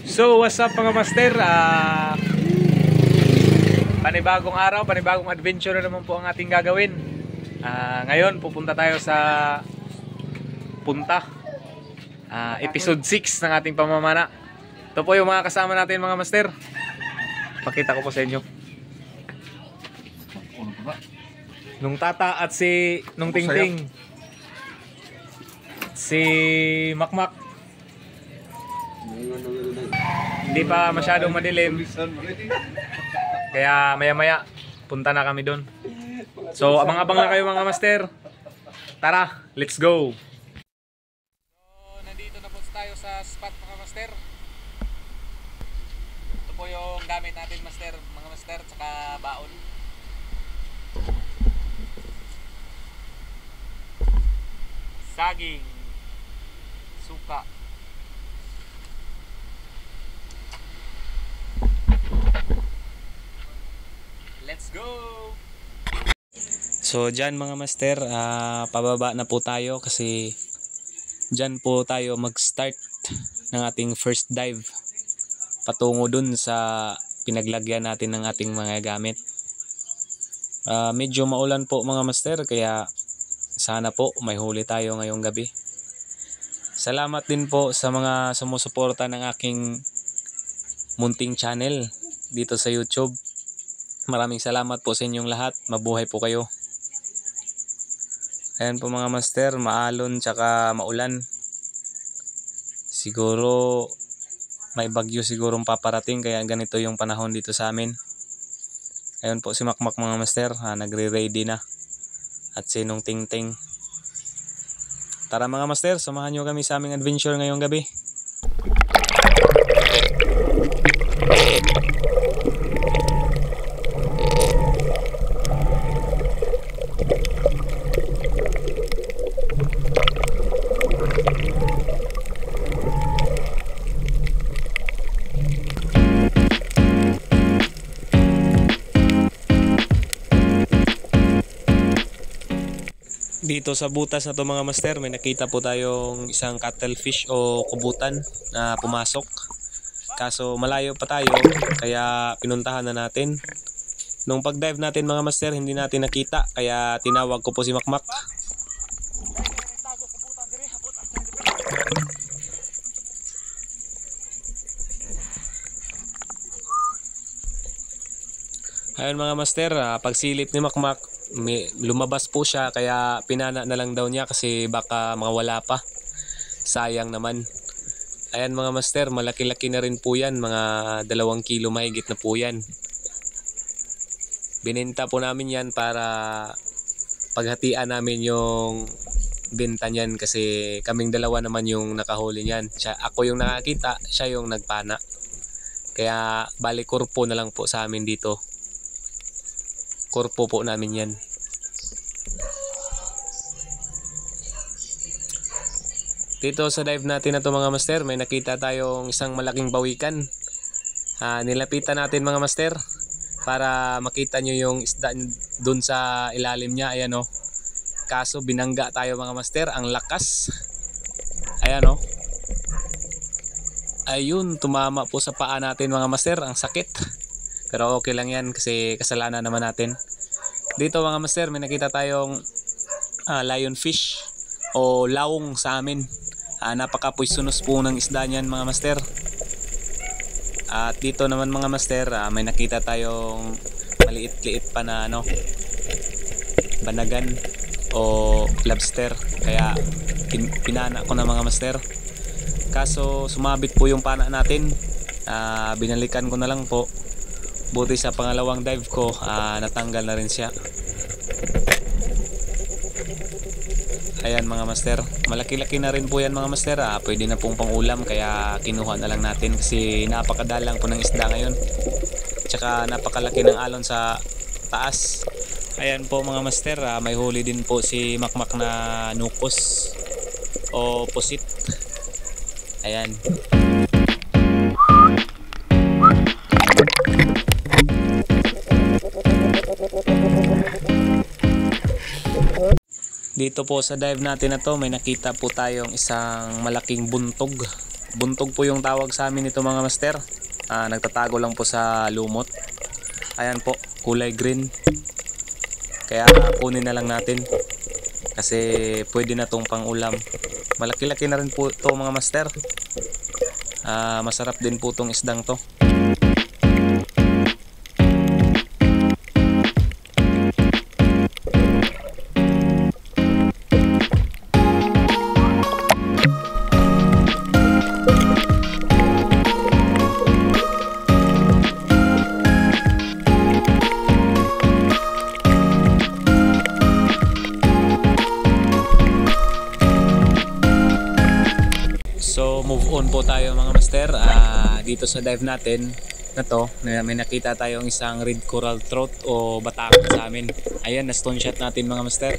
So what's up mga master, panibagong araw, panibagong adventure na naman po ang ating gagawin. Ngayon pupunta tayo sa punta, episode 6 ng ating pamamana. Ito po yung mga kasama natin mga master. Pakita ko po sa inyo. Nung Tata at si Nung Tingting, si Makmak. Hindi pa masyadong madilim, kaya maya maya punta na kami doon. So abang-abang lang kayo mga master. Tara, let's go. So nandito na po tayo sa spot mga master. Ito po yung gamit natin master, mga master, tsaka baon. Saging, suka, let's go! So dyan mga master, pababa na po tayo kasi dyan po tayo mag-start ng ating first dive patungo dun sa pinaglagyan natin ng ating mga gamit. Medyo maulan po mga master, kaya sana po may huli tayo ngayong gabi. Salamat din po sa mga sumusuporta ng aking munting channel dito sa YouTube. Maraming salamat po sa inyong lahat. Mabuhay po kayo. Ayan po mga master, maalon tsaka maulan. Siguro may bagyo sigurong paparating, kaya ganito yung panahon dito sa amin. Ayun po si Makmak mga master, nagre-ready na. At si Nung Tingting. Tara mga master, samahan nyo kami sa aming adventure ngayong gabi. Dito sa butas na to mga master, may nakita po tayong isang cuttlefish o kubutan na pumasok. Kaso malayo pa tayo, kaya pinuntahan na natin. Nung pag-dive natin mga master, hindi natin nakita, kaya tinawag ko po si Makmak. Ayun mga master, pagsilip ni Makmak, lumabas po siya, kaya pinana na lang daw niya kasi baka mawala pa. Sayang naman. Ayan mga master, malaki-laki na rin po yan, mga 2 kilo mahigit na po yan. Binenta po namin yan para paghatian namin yung benta niyan, kasi kaming dalawa naman yung nakahuli niyan. Ako yung nakakita, siya yung nagpana. Kaya bali kurpo na lang po sa amin dito. Kurpo po namin yan. Dito sa dive natin na to mga master, may nakita tayong isang malaking bawikan. Nilapitan natin mga master para makita nyo yung isda dun sa ilalim niya. Ayan o. Kaso binangga tayo mga master, ang lakas. Ayan o. Ayun, tumama po sa paa natin mga master, ang sakit. Pero okay lang yan kasi kasalanan naman natin. Dito mga master, may nakita tayong lionfish o laong sa amin. Napaka-poisonous po ng isda niyan mga master. At dito naman mga master, may nakita tayong maliit-liit pa na banagan o lobster. Kaya pinana ko na mga master. Kaso sumabit po yung pana natin. Binalikan ko na lang po. Buti sa pangalawang dive ko, natanggal na rin siya. Ayan mga master, malaki-laki na rin po yan mga master. Pwede na pong pangulam, kaya kinuha na lang natin kasi napakadalang po ng isda ngayon. Tsaka napakalaki ng alon sa taas. Ayan po mga master, may huli din po si Makmak na nukos o pusit. Ayan. Dito po sa dive natin na to, may nakita po tayong isang malaking buntog Buntog po yung tawag sa amin nito mga master. Nagtatago lang po sa lumot. Ayan po, kulay green. Kaya kunin na lang natin kasi pwede na tong pang ulam. Malaki-laki na rin po to mga master. Masarap din po tong isdang to. So move on po tayo mga master. Dito sa dive natin na to, may nakita tayong isang red coral trout o batakot sa amin. Ayan, na stone shot natin mga master.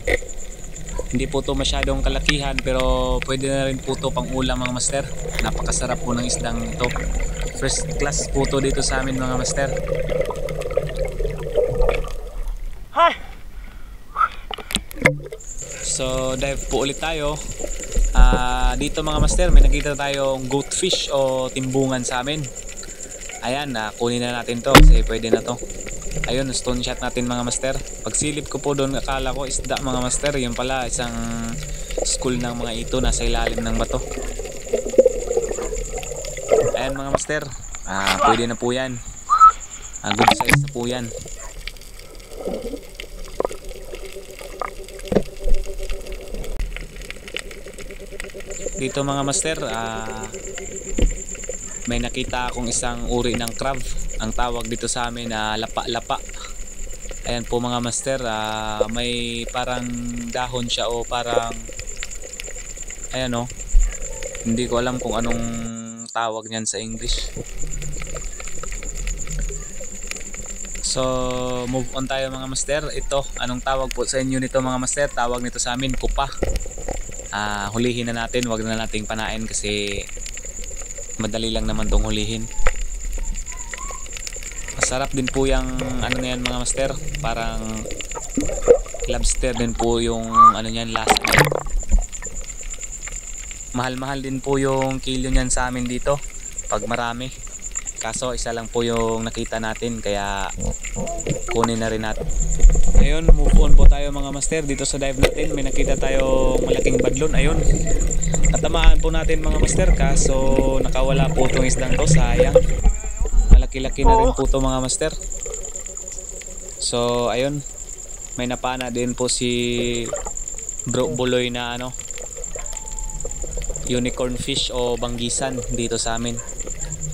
Hindi po to masyadong kalakihan pero pwede na rin po to pang ulam mga master. Napakasarap po ng isdang ito. First class po to dito sa amin mga master. So dive po ulit tayo. Dito mga master, may nakita tayong goatfish o timbungan sa amin. Ayan, kunin na natin to kasi pwede na to. Ayun, stone shot natin mga master. Pagsilip ko po doon, akala ko isda mga master. Yung pala, isang school ng mga ito nasa ilalim ng bato. Ayan mga master, pwede na po yan. Good size na po yan. Dito mga master, may nakita akong isang uri ng crab. Ang tawag dito sa amin na lapa-lapa. Ayan po mga master, may parang dahon siya o parang ayan o, hindi ko alam kung anong tawag niyan sa English. So move on tayo mga master. Ito, anong tawag po sa inyo nito mga master? Tawag nito sa amin kupa. Hulihin na natin, wag na nating panain kasi madali lang naman tong hulihin. Masarap din po yung ano na yan mga master, parang lobster din po yung ano niyan, lasa niya. Mahal-mahal din po yung kilo niyan sa amin dito pag marami. Kaso isa lang po yung nakita natin kaya kunin na rin natin. Ayun, move on po tayo mga master. Dito sa dive natin may nakita tayong malaking badlon. Ayun, natamaan po natin mga master kaso nakawala po itong isdang to, sayang. Malaki-laki na rin po ito mga master. So ayun, may napana din po si Bro Buloy na ano, unicorn fish o banggisan dito sa amin.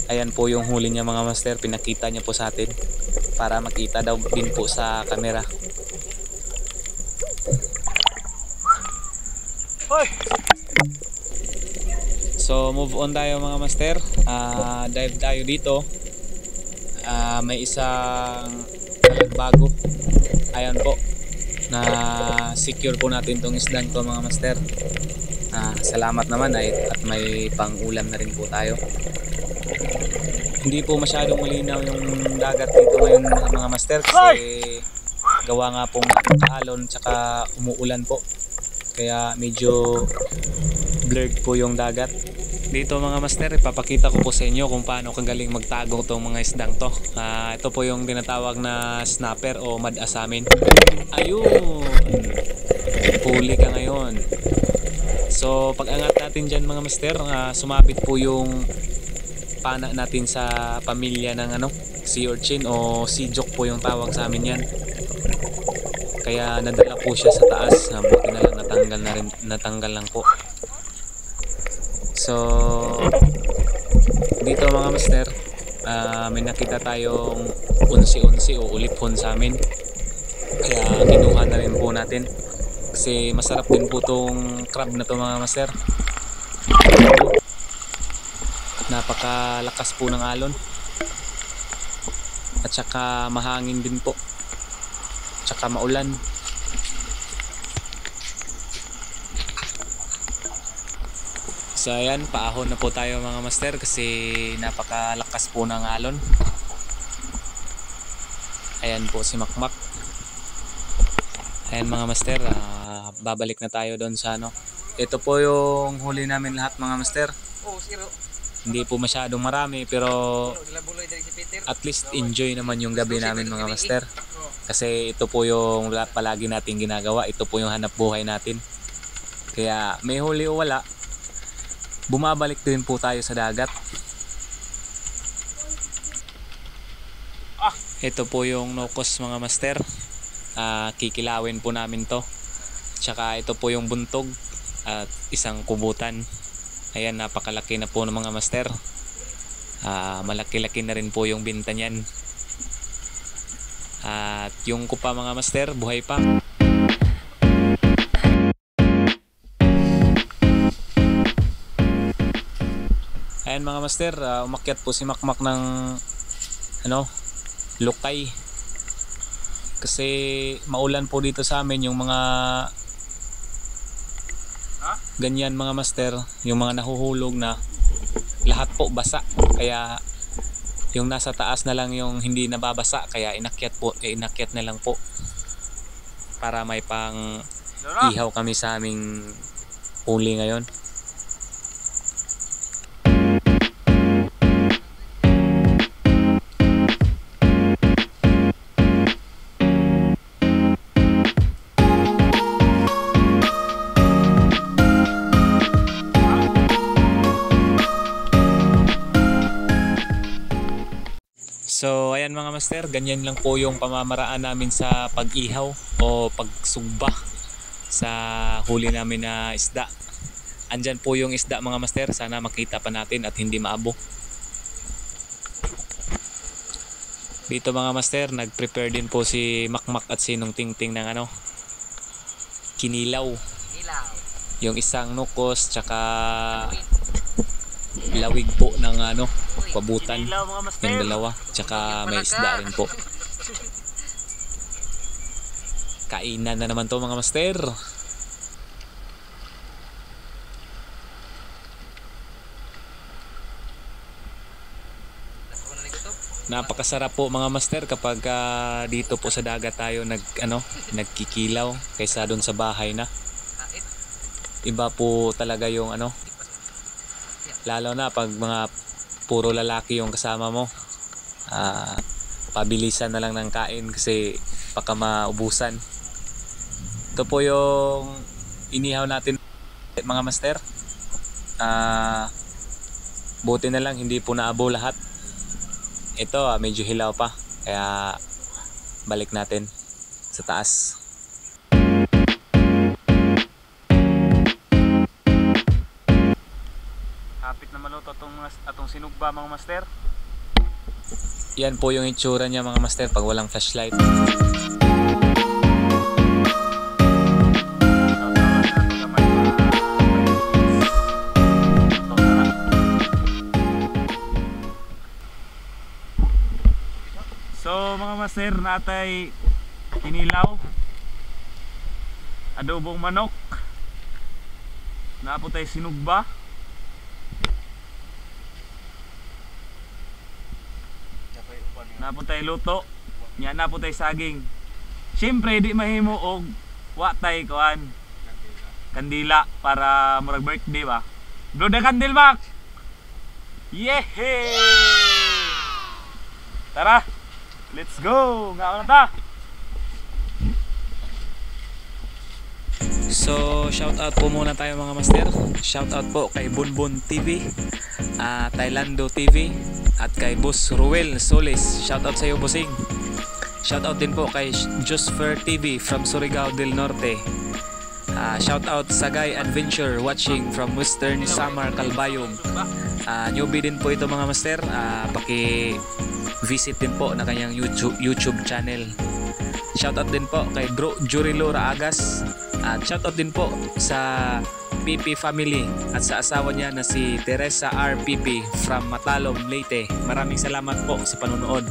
Ayan po yung huli niya mga master, pinakita niya po sa atin para makita daw din po sa camera. So move on tayo mga master. Dive tayo dito. May isang bago. Ayan po, na secure po natin tong isdan ko mga master. Salamat naman at may pang ulam na rin po tayo. Hindi po masyadong malinaw yung dagat dito ngayon mga master kasi gawa nga pong kaalon tsaka umuulan po. Kaya medyo blurred po yung dagat. Dito mga master, ipapakita ko po sa inyo kung paano kagaling magtago itong mga isdang to. Ito po yung tinatawag na snapper o mad-asamin. Ayun! Huli ka ngayon. So pag angat natin dyan mga master, sumabit po yung pana natin sa pamilya ng ano, sea urchin o sea jock po yung tawag sa amin yan. Kaya nadala po siya sa taas. Buti na lang natanggal lang po. So dito mga master, may nakita tayong unsi-unsi o ulipon sa amin. Kaya kinuha na rin po natin kasi masarap din po tong crab na to mga master. Napakalakas po ng alon at saka mahangin din po, tsaka maulan. So ayan, paahon na po tayo mga master kasi napakalakas po ng alon. Ayan po si Makmak. Ayan mga master, babalik na tayo doon sa ano. Ito po yung huli namin lahat mga master. Oh, zero. Hindi po masyadong marami pero at least enjoy naman yung gabi namin mga master. Kasi ito po yung palagi natin ginagawa. Ito po yung hanap buhay natin. Kaya may huli o wala, bumabalik din po tayo sa dagat. Ito po yung nokos mga master. Kikilawin po namin to. Tsaka ito po yung buntog at isang kubutan. Ayan, napakalaki na po ng mga master. Malaki-laki na rin po yung binta niyan. At yung kupa mga master, buhay pa. Ayan mga master, umakyat po si Makmak ng Lukay. Kasi maulan po dito sa amin, yung mga ganyan mga master, yung mga nahuhulog na lahat po basa. Kaya yung nasa taas na lang yung hindi nababasa, kaya inakyat na lang po para may pang ihaw kami sa aming huli ngayon. So ayan mga master, ganyan lang po yung pamamaraan namin sa pag-ihaw o pagsugba sa huli namin na isda. Andyan po yung isda mga master, sana makita pa natin at hindi maabo. Dito mga master, nag-prepare din po si Makmak at si Nung Tingting ng kinilaw. Yung isang nukos tsaka lawig po ng pabutan, yung dalawa, tsaka may isda rin po. Kainan na naman to mga master. Napakasarap po mga master kapag dito po sa dagat tayo nagkikilaw kaysa doon sa bahay na. Iba po talaga yung lalo na pag mga puro lalaki yung kasama mo. Pabilisan na lang ng kain kasi baka maubusan. Ito po yung inihaw natin mga master. Buti na lang hindi po naabo lahat. Ito medyo hilaw pa, kaya balik natin sa taas. Kapit na maluto atong sinugba mga master. Yan po yung itsura niya mga master pag walang flashlight. So mga master, natay kinilaw, adobong manok, naputay sinugba, naputay luto, naputay saging. Siyempre di mahimo og watay kuan kandila para murag birthday ba. Blow the candle, Mac. Yehey! Tara, let's go! Nga ta. So, shout out po muna tayo mga master. Shout out po kay Bunbun TV, Thailando TV, at kay Boss Ruel Solis. Shout out sa iyo, bossing. Shout out din po kay Josfer TV from Surigao del Norte. Shout out sa Guy Adventure watching from Western Samar, Calbayog. Newbie din po ito mga master. Visit din po na kanyang YouTube channel. Shoutout din po kay Bro Jurilo Raagas. At shoutout din po sa PP family at sa asawa niya na si Teresa RPP from Matalom, Leyte. Maraming salamat po sa panonood.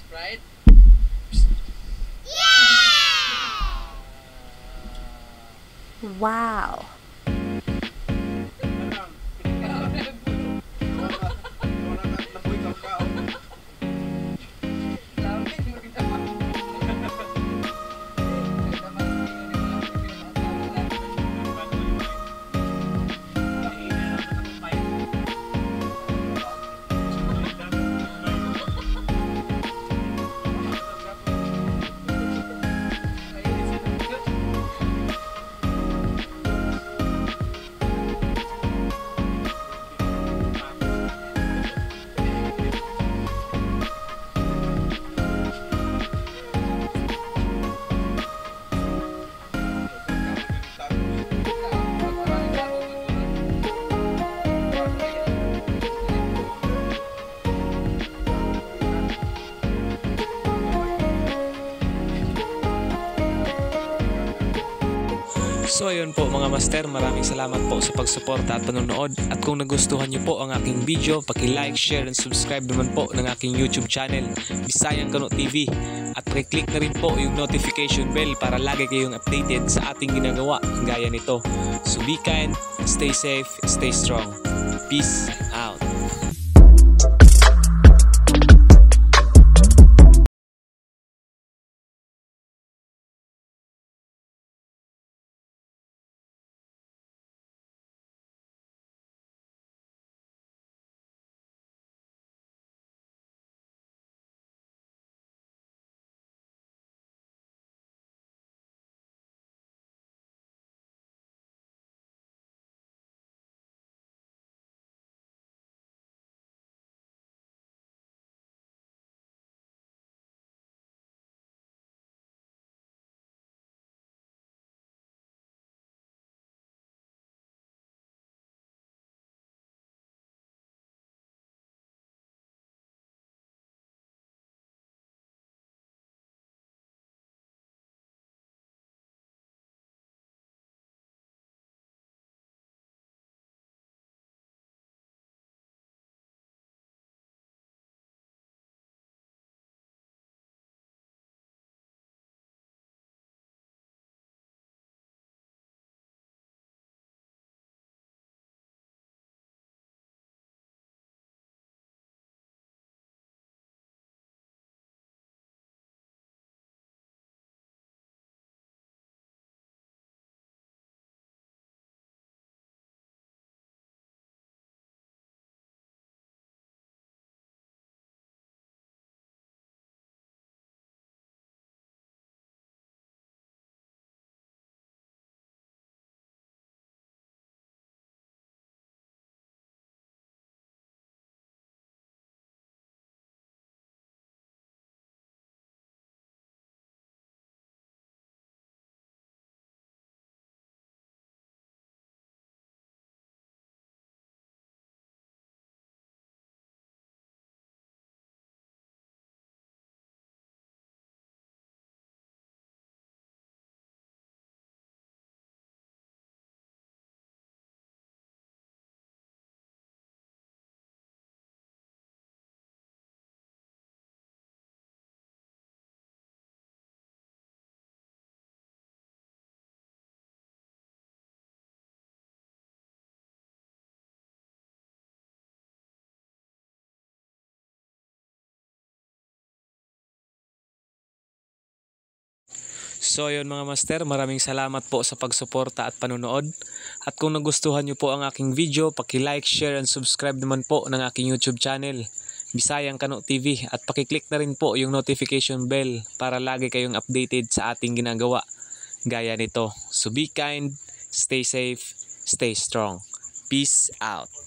Sprite. Wow. So ayun po mga master, maraming salamat po sa pagsuporta at panonood. At kung nagustuhan niyo po ang aking video, paki-like, share, and subscribe naman po ng aking YouTube channel, Bisayang Kano TV. At paki-click na rin po yung notification bell para lagi kayong updated sa ating ginagawa gaya nito. So be kind, stay safe, stay strong. Peace out. So ayun mga master, maraming salamat po sa pagsuporta at panunood. At kung nagustuhan niyo po ang aking video, paki-like, share, and subscribe naman po ng aking YouTube channel, Bisayang Kano TV. At paki-click na rin po yung notification bell para lagi kayong updated sa ating ginagawa gaya nito. So be kind, stay safe, stay strong. Peace out.